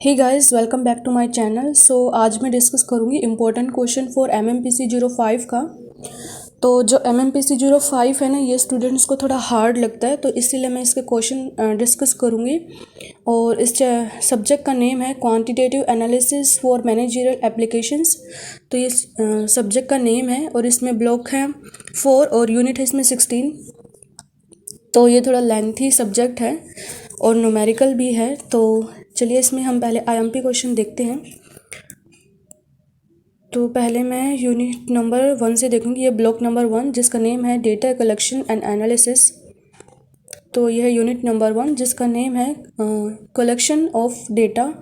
Hey guys, welcome back to my channel. आज मैं discuss करूँगी इम्पोर्टेंट क्वेश्चन फॉर MMPC 05 का। तो जो MMPC 05 है ना, ये स्टूडेंट्स को थोड़ा हार्ड लगता है, तो इसीलिए मैं इसके क्वेश्चन डिस्कस करूँगी। और इस सब्जेक्ट का नेम है quantitative analysis for managerial applications. तो ये सब्जेक्ट का नेम है और इसमें ब्लॉक है 4 और यूनिट है इसमें 16। तो ये थोड़ा लेंथी सब्जेक्ट है और न्यूमेरिकल भी है। तो चलिए इसमें हम पहले IMP क्वेश्चन देखते हैं। तो पहले मैं यूनिट नंबर 1 से देखूंगी। ये ब्लॉक नंबर 1 जिसका नेम है डेटा कलेक्शन एंड एनालिसिस। तो यह यूनिट नंबर 1 जिसका नेम है कलेक्शन ऑफ डेटा।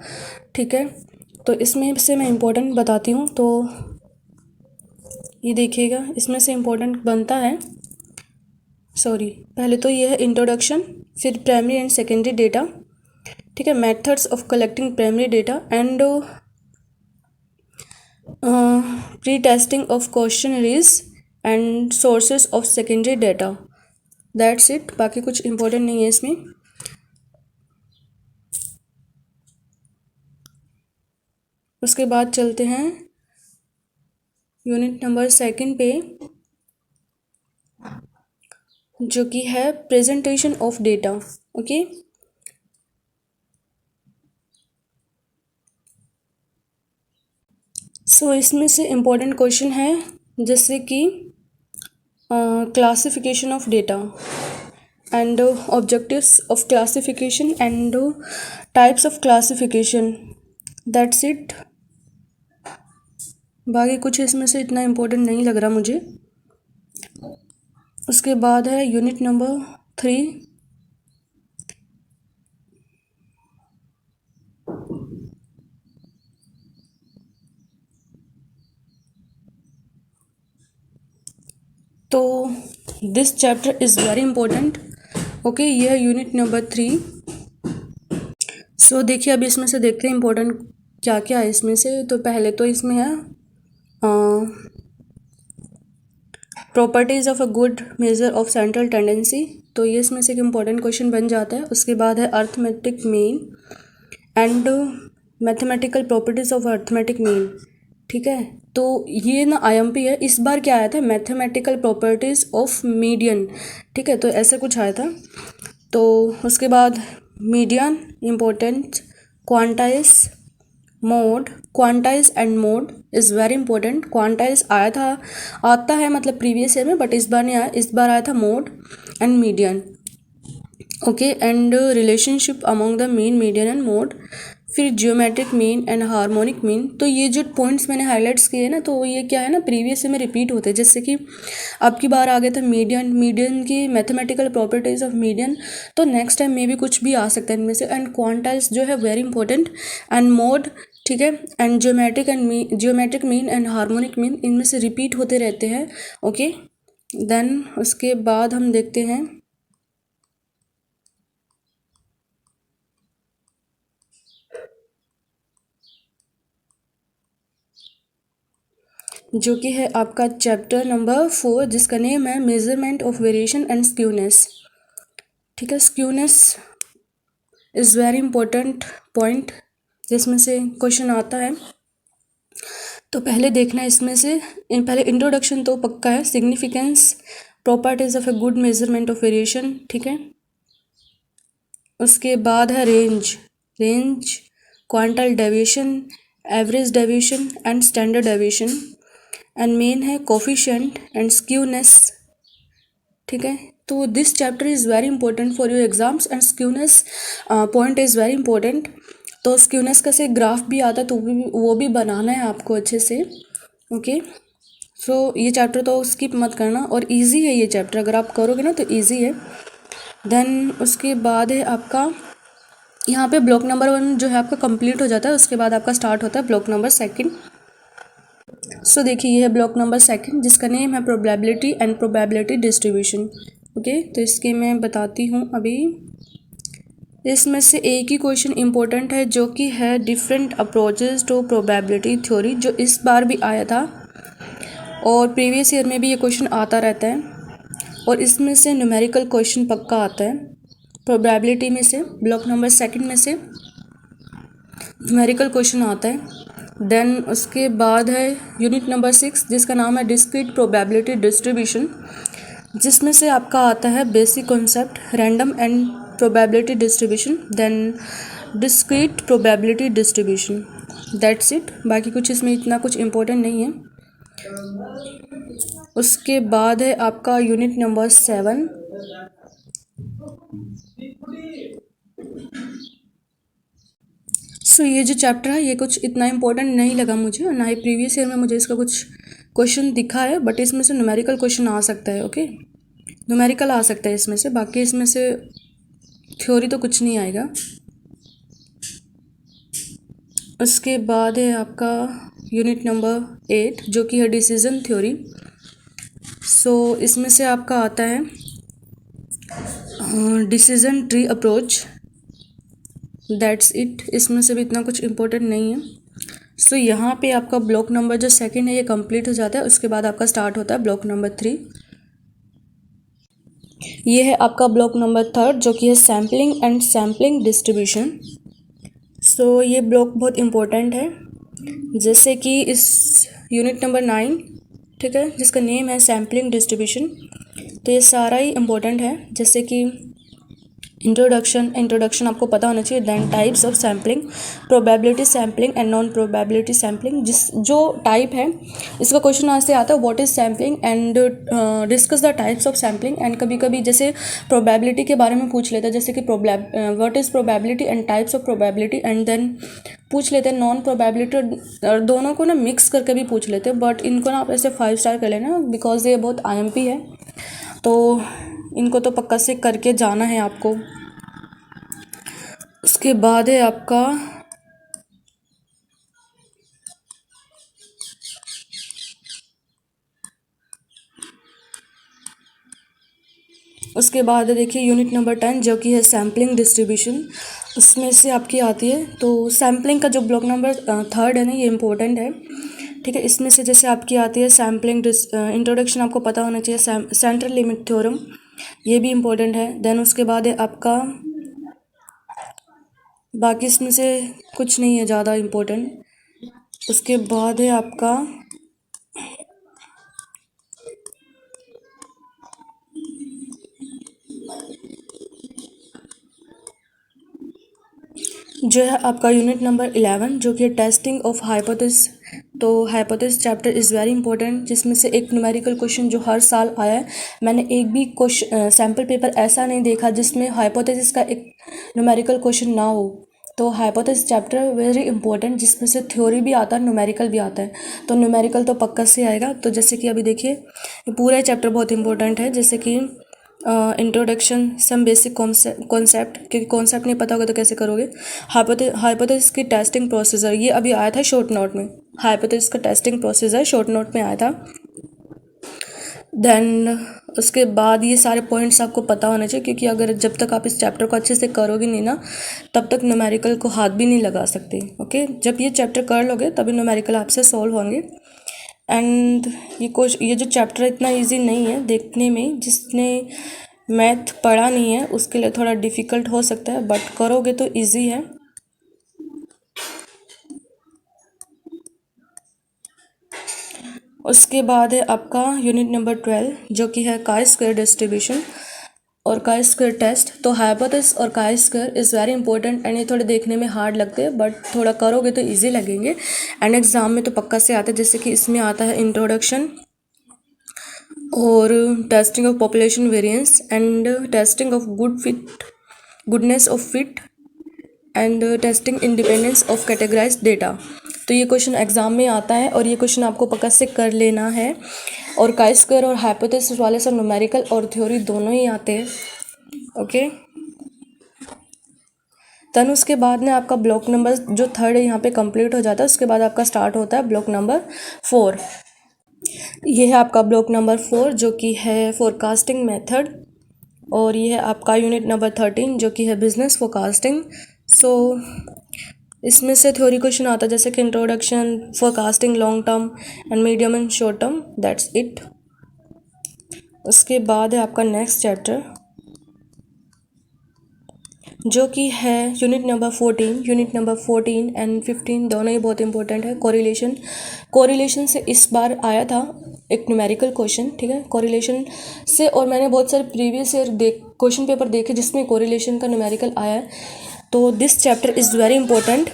ठीक है, तो इसमें से मैं इम्पोर्टेंट बताती हूँ। तो ये देखिएगा, इसमें से इम्पोर्टेंट बनता है, पहले तो ये है इंट्रोडक्शन, फिर प्राइमरी एंड सेकेंडरी डेटा। ठीक है, methods of collecting primary data and pre testing of questionnaires and sources of secondary data. That's it, बाकी कुछ इम्पोर्टेंट नहीं है इसमें। उसके बाद चलते हैं यूनिट नंबर 2 पे, जो कि है प्रेजेंटेशन ऑफ डेटा। ओके, इसमें से इम्पोर्टेंट क्वेश्चन है जैसे कि classification of data and objectives of classification and types of classification. That's it, बाकी कुछ इसमें से इतना इम्पोर्टेंट नहीं लग रहा मुझे। उसके बाद है यूनिट नंबर 3, तो this chapter is very important. Okay, ये है यूनिट नंबर 3। देखिए, अभी इसमें से देखते हैं इम्पोर्टेंट क्या क्या है इसमें से। तो पहले तो इसमें है properties of a good measure of central tendency. तो ये इसमें से एक इम्पॉर्टेंट क्वेश्चन बन जाता है। उसके बाद है arithmetic mean and mathematical properties of arithmetic mean. ठीक है, तो ये ना IMP है। इस बार क्या आया था, मैथमेटिकल प्रॉपर्टीज़ ऑफ मीडियन। ठीक है, तो ऐसे कुछ आया था। तो उसके बाद median important, quantize mode, quantize and mode is very important. Quantize आया था, आता है मतलब प्रीवियस ईयर में, बट इस बार नहीं आया। इस बार आया था mode and median. Okay, and relationship among the mean, median and mode. फिर geometric mean and harmonic mean. तो ये जो पॉइंट्स मैंने हाईलाइट्स किए ना, तो ये क्या है ना, प्रीवियस में रिपीट होते हैं। जैसे कि अब की बार आ गया था मीडियन, मीडियन की मैथमेटिकल प्रॉपर्टीज़ ऑफ मीडियन। तो नेक्स्ट टाइम में भी कुछ भी आ सकता है इनमें से। एंड क्वांटाइज जो है वेरी इंपॉर्टेंट, एंड मोड, ठीक है, and geometric mean and harmonic mean, इनमें से रिपीट होते रहते हैं। ओके, देन उसके बाद हम देखते हैं जो कि है आपका चैप्टर नंबर 4 जिसका नेम है measurement of variation and skewness. ठीक है, skewness is very important point जिसमें से क्वेश्चन आता है। तो पहले देखना है इसमें से, पहले इंट्रोडक्शन तो पक्का है। Significance, properties of a good measurement of variation. ठीक है, उसके बाद है range, quantal deviation, average deviation and standard deviation. And main है कोफिशिएंट एंड स्क्यूनेस। ठीक है, तो this chapter is very important for your exams and skewness point is very important. तो स्क्यूनेस का से ग्राफ भी आता है, तो वो भी बनाना है आपको अच्छे से। ओके, ये चैप्टर तो स्किप मत करना, और इजी है ये चैप्टर, अगर आप करोगे ना तो इजी है। देन उसके बाद है आपका यहाँ पे ब्लॉक नंबर 1 जो है आपका कंप्लीट हो जाता है। उसके बाद आपका स्टार्ट होता है ब्लॉक नंबर 2। देखिए, ये है ब्लॉक नंबर 2 जिसका नेम है probability and probability distribution. Okay, तो इसके मैं बताती हूँ अभी। इसमें से एक ही क्वेश्चन इम्पोर्टेंट है जो कि है different approaches to probability theory, जो इस बार भी आया था और प्रीवियस ईयर में भी ये क्वेश्चन आता रहता है। और इसमें से न्यूमेरिकल क्वेश्चन पक्का आता है प्रोबेबिलिटी में से, ब्लॉक नंबर 2 में से। न्यूमेरिकल क्वेश्चन आता है। देन उसके बाद है यूनिट नंबर 6 जिसका नाम है डिस्क्रीट प्रोबेबिलिटी डिस्ट्रीब्यूशन, जिसमें से आपका आता है basic concept random and probability distribution, then discrete probability distribution, that's it. बाकी कुछ इसमें इतना कुछ इम्पोर्टेंट नहीं है। उसके बाद है आपका यूनिट नंबर 7। सो ये जो चैप्टर है ये कुछ इतना इम्पोर्टेंट नहीं लगा मुझे, और ना ही प्रीवियस ईयर में मुझे इसका कुछ क्वेश्चन दिखा है, बट इसमें से न्यूमेरिकल क्वेश्चन आ सकता है। ओके, न्यूमेरिकल आ सकता है इसमें से, बाकी इसमें से थ्योरी तो कुछ नहीं आएगा। उसके बाद है आपका यूनिट नंबर 8 जो कि है डिसीजन थ्योरी। सो इसमें से आपका आता है decision tree approach, that's it. इसमें से भी इतना कुछ इम्पोर्टेंट नहीं है। सो यहाँ पे आपका ब्लॉक नंबर जो सेकंड है ये कंप्लीट हो जाता है। उसके बाद आपका स्टार्ट होता है ब्लॉक नंबर 3। ये है आपका ब्लॉक नंबर 3 जो कि है सैम्पलिंग एंड सैम्पलिंग डिस्ट्रीब्यूशन। सो ये ब्लॉक बहुत इम्पोर्टेंट है, जैसे कि इस यूनिट नंबर 9, ठीक है, जिसका नेम है सैम्पलिंग डिस्ट्रीब्यूशन। तो ये सारा ही इम्पोर्टेंट है, जैसे कि इंट्रोडक्शन आपको पता होना चाहिए। Then types of sampling, probability sampling and non probability sampling. जो टाइप है इसका क्वेश्चन आज से आता है what is sampling and discuss the types of sampling. And कभी कभी जैसे प्रोबेबिलिटी के बारे में पूछ लेता है, जैसे कि what is probability and types of probability, and then पूछ लेते हैं नॉन प्रोबेबिलिटी, और दोनों को ना मिक्स करके भी पूछ लेते हैं। बट इनको ना आप ऐसे 5 स्टार कर लेना, बिकॉज ये बहुत IMP है, तो इनको तो पक्का से करके जाना है आपको। उसके बाद है आपका देखिए यूनिट नंबर 10 जो कि है सैम्पलिंग डिस्ट्रीब्यूशन। उसमें से आपकी आती है, तो सैम्पलिंग का जो ब्लॉक नंबर 3 है ना ये इम्पोर्टेंट है, ठीक है। इसमें से जैसे आपकी आती है सैम्पलिंग इंट्रोडक्शन आपको पता होना चाहिए, सेंट्रल लिमिट थ्योरम, ये भी इम्पोर्टेंट है। देन उसके बाद है आपका, बाकी इसमें से कुछ नहीं है ज़्यादा इम्पोर्टेंट। उसके बाद है आपका जो है आपका यूनिट नंबर 11 जो कि टेस्टिंग ऑफ हाइपोथेसिस। तो hypothesis chapter is very important, जिसमें से एक न्यूमेरिकल क्वेश्चन जो हर साल आया है, मैंने एक भी क्वेश्चन सैम्पल पेपर ऐसा नहीं देखा जिसमें हाइपोथेसिस का एक न्यूमेरिकल क्वेश्चन ना हो। तो हाइपोथेसिस चैप्टर वेरी इंपॉर्टेंट, जिसमें से थ्योरी भी आता है, न्यूमेरिकल भी आता है। तो न्यूमेरिकल तो पक्का से आएगा। तो जैसे कि अभी देखिए ये पूरा चैप्टर बहुत इंपॉर्टेंट है, जैसे कि इंट्रोडक्शन, सम बेसिक कॉन्सेप्ट, क्योंकि कॉन्सेप्ट नहीं पता होगा तो कैसे करोगे। हाइपोथेसिस की टेस्टिंग प्रोसीजर, ये अभी आया था शॉर्ट नोट में, हाइपोथेसिस का टेस्टिंग प्रोसीजर शॉर्ट नोट में आया था। देन उसके बाद ये सारे पॉइंट्स आपको पता होने चाहिए, क्योंकि अगर जब तक आप इस चैप्टर को अच्छे से करोगे नहीं ना, तब तक न्यूमेरिकल को हाथ भी नहीं लगा सकते। ओके, जब ये चैप्टर कर लोगे तभी न्यूमेरिकल आपसे सॉल्व होंगे। एंड ये जो चैप्टर इतना इजी नहीं है देखने में, जिसने मैथ पढ़ा नहीं है उसके लिए थोड़ा डिफ़िकल्ट हो सकता है, बट करोगे तो इजी है। उसके बाद है आपका यूनिट नंबर 12 जो कि है काई स्क्वायर डिस्ट्रीब्यूशन और काई स्क्वायर टेस्ट। तो हाइपोथेसिस और chi square is very important, and ये थोड़े देखने में हार्ड लगते हैं, बट थोड़ा करोगे तो इजी लगेंगे, एंड एग्ज़ाम में तो पक्का से आता है। जैसे कि इसमें आता है इंट्रोडक्शन और testing of population variance and testing of goodness of fit and testing independence of categorise data. तो ये क्वेश्चन एग्जाम में आता है, और ये क्वेश्चन आपको पक्का से कर लेना है। और काई स्क्वायर और हाइपोथेसिस वाले सब न्यूमेरिकल और थ्योरी दोनों ही आते हैं। ओके, देन उसके बाद में आपका ब्लॉक नंबर जो 3 है यहाँ पे कंप्लीट हो जाता है। उसके बाद आपका स्टार्ट होता है ब्लॉक नंबर 4। ये है आपका ब्लॉक नंबर 4 जो कि है फोरकास्टिंग मेथड, और ये है आपका यूनिट नंबर 13 जो कि है बिजनेस फोरकास्टिंग। सो इसमें से थ्योरी क्वेश्चन आता है, जैसे कि introduction, forecasting long term and medium and short term, that's it. उसके बाद है आपका नेक्स्ट चैप्टर जो कि है यूनिट नंबर 14 एंड 15 दोनों ही बहुत इंपॉर्टेंट है। कोरिलेशन से इस बार आया था एक न्यूमेरिकल क्वेश्चन, ठीक है, कोरिलेशन से। और मैंने बहुत सारे प्रीवियस ईयर क्वेश्चन पेपर देखे जिसमें कोरिलेशन का न्यूमेरिकल आया है, तो this chapter is very important.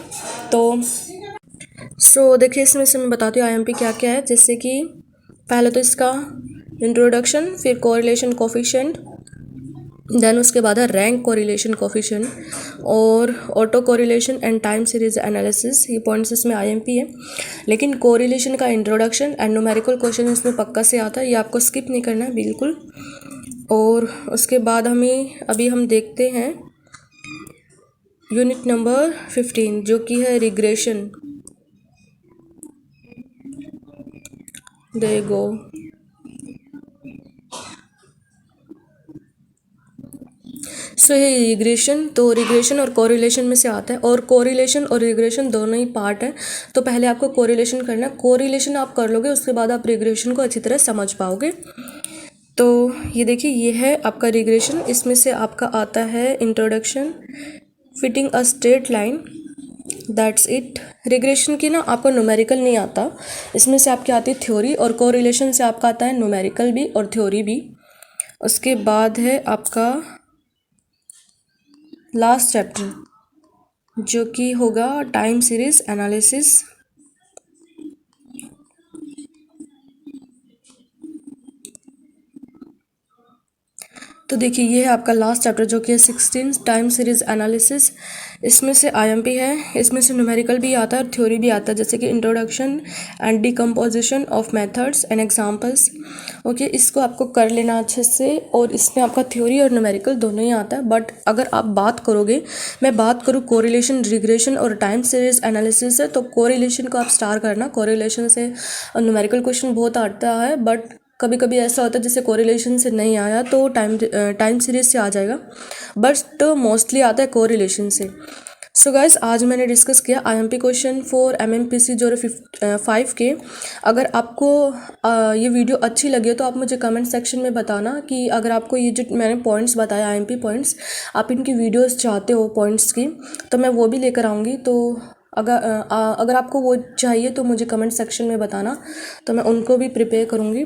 तो देखिए इसमें से मैं बताती हूँ आईएमपी क्या क्या है। जैसे कि पहले तो इसका इंट्रोडक्शन, फिर कोरिलेशन कोफिशिएंट, देन उसके बाद है रैंक कोरिलेशन कोफिशिएंट और auto correlation and time series analysis. ये पॉइंट्स इसमें आईएमपी है, लेकिन कोरिलेशन का इंट्रोडक्शन एंड न्यूमेरिकल क्वेश्चन इसमें पक्का से आता है, ये आपको स्किप नहीं करना है बिल्कुल। और उसके बाद हम देखते हैं यूनिट नंबर 15 जो कि है रिग्रेशन। There go. सो ये रिग्रेशन, तो रिग्रेशन और कोरिलेशन में से आता है, और कोरिलेशन और रिग्रेशन दोनों ही पार्ट है। तो पहले आपको कोरिलेशन करना है, कोरिलेशन आप कर लोगे उसके बाद आप रिग्रेशन को अच्छी तरह समझ पाओगे। तो ये देखिए ये है आपका रिग्रेशन। इसमें से आपका आता है introduction, fitting a straight line, that's it. Regression की ना आपको न्यूमेरिकल नहीं आता, इसमें से आपकी आती है थ्योरी, और कोरिलेशन से आपका आता है न्यूमेरिकल भी और थ्योरी भी। उसके बाद है आपका लास्ट चैप्टर जो कि होगा टाइम सीरीज एनालिसिस। तो देखिए ये है आपका लास्ट चैप्टर जो कि है 16 टाइम सीरीज एनालिसिस। इसमें से आईएमपी है, इसमें से न्यूमेरिकल भी आता है और थ्योरी भी आता है, जैसे कि introduction and decomposition of methods and examples. Okay, इसको आपको कर लेना अच्छे से, और इसमें आपका थ्योरी और न्यूमेरिकल दोनों ही आता है। बट अगर आप बात करोगे, मैं बात करूँ कोरिलेशन, रिग्रेशन और टाइम सीरीज एनालिसिस से, तो कोरिलेशन को आप स्टार करना। कोरिलेशन से न्यूमेरिकल क्वेश्चन बहुत आता है, बट कभी कभी ऐसा होता है जैसे कोरिलेशन से नहीं आया तो टाइम सीरीज से आ जाएगा, बट मोस्टली आता है कोरिलेशन से। सो गाइस, आज मैंने डिस्कस किया आईएमपी क्वेश्चन फॉर एमएमपीसी 05 के। अगर आपको ये वीडियो अच्छी लगी हो तो आप मुझे कमेंट सेक्शन में बताना कि अगर आपको ये जो मैंने पॉइंट्स बताया आईएमपी पॉइंट्स, आप इनकी वीडियोस चाहते हो पॉइंट्स की, तो मैं वो भी लेकर आऊँगी। तो अगर आपको वो चाहिए तो मुझे कमेंट सेक्शन में बताना, तो मैं उनको भी प्रिपेयर करूँगी।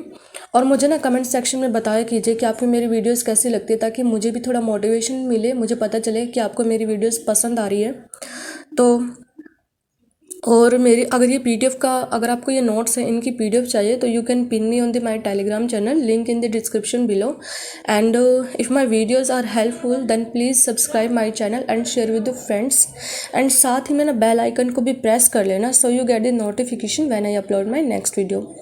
और मुझे ना कमेंट सेक्शन में बताया कीजिए कि आपको मेरी वीडियोस कैसी लगती है, ताकि मुझे भी थोड़ा मोटिवेशन मिले, मुझे पता चले कि आपको मेरी वीडियोस पसंद आ रही है। तो और मेरी अगर ये पीडीएफ का, अगर आपको ये नोट्स है इनकी पीडीएफ चाहिए तो you can pin me on the my Telegram channel, link in the description below. And if my videos are helpful then please subscribe my channel and share with the friends. And साथ ही में ना bell icon को भी press कर लेना, so you get the notification when I upload my next video.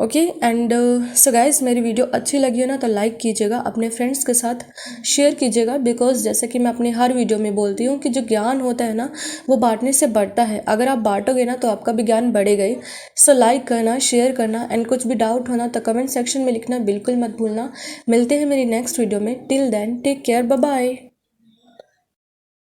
Okay, and so guys, मेरी video अच्छी लगी हो ना तो लाइक कीजिएगा, अपने फ्रेंड्स के साथ शेयर कीजिएगा, बिकॉज जैसे कि मैं अपने हर वीडियो में बोलती हूँ कि जो ज्ञान होता है ना वो बांटने से बढ़ता है। अगर आप बांटोगे ना तो आपका भी ज्ञान बढ़ेगा ही। सो लाइक करना, शेयर करना, एंड कुछ भी डाउट होना तो कमेंट सेक्शन में लिखना बिल्कुल मत भूलना। मिलते हैं मेरी नेक्स्ट वीडियो में। Till then take care, bye bye.